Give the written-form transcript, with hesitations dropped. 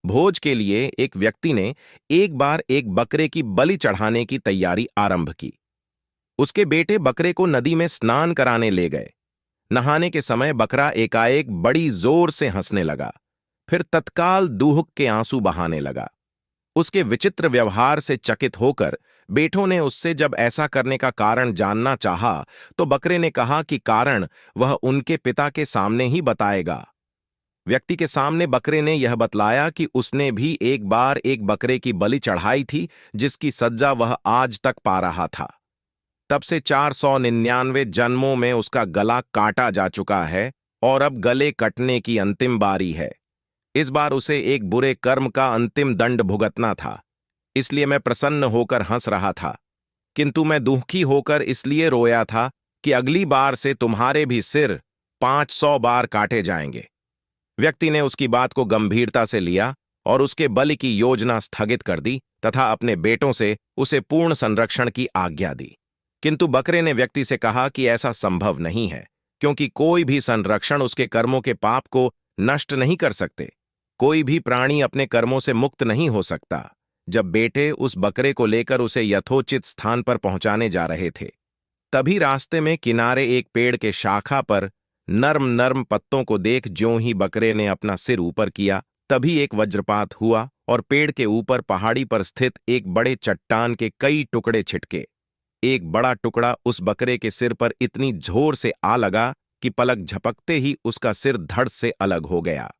भोज के लिए एक व्यक्ति ने एक बार एक बकरे की बलि चढ़ाने की तैयारी आरंभ की। उसके बेटे बकरे को नदी में स्नान कराने ले गए। नहाने के समय बकरा एकाएक बड़ी जोर से हंसने लगा, फिर तत्काल दूहुक के आंसू बहाने लगा। उसके विचित्र व्यवहार से चकित होकर बेटों ने उससे जब ऐसा करने का कारण जानना चाहा, तो बकरे ने कहा कि कारण वह उनके पिता के सामने ही बताएगा। व्यक्ति के सामने बकरे ने यह बतलाया कि उसने भी एक बार एक बकरे की बलि चढ़ाई थी, जिसकी सज्जा वह आज तक पा रहा था। तब से 499 जन्मों में उसका गला काटा जा चुका है और अब गले कटने की अंतिम बारी है। इस बार उसे एक बुरे कर्म का अंतिम दंड भुगतना था, इसलिए मैं प्रसन्न होकर हंस रहा था, किंतु मैं दुखी होकर इसलिए रोया था कि अगली बार से तुम्हारे भी सिर 500 बार काटे जाएंगे। व्यक्ति ने उसकी बात को गंभीरता से लिया और उसके बलि की योजना स्थगित कर दी तथा अपने बेटों से उसे पूर्ण संरक्षण की आज्ञा दी। किंतु बकरे ने व्यक्ति से कहा कि ऐसा संभव नहीं है, क्योंकि कोई भी संरक्षण उसके कर्मों के पाप को नष्ट नहीं कर सकते। कोई भी प्राणी अपने कर्मों से मुक्त नहीं हो सकता। जब बेटे उस बकरे को लेकर उसे यथोचित स्थान पर पहुंचाने जा रहे थे, तभी रास्ते में किनारे एक पेड़ के शाखा पर नर्म नर्म पत्तों को देख ज्यों ही बकरे ने अपना सिर ऊपर किया, तभी एक वज्रपात हुआ और पेड़ के ऊपर पहाड़ी पर स्थित एक बड़े चट्टान के कई टुकड़े छिटके। एक बड़ा टुकड़ा उस बकरे के सिर पर इतनी जोर से आ लगा कि पलक झपकते ही उसका सिर धड़ से अलग हो गया।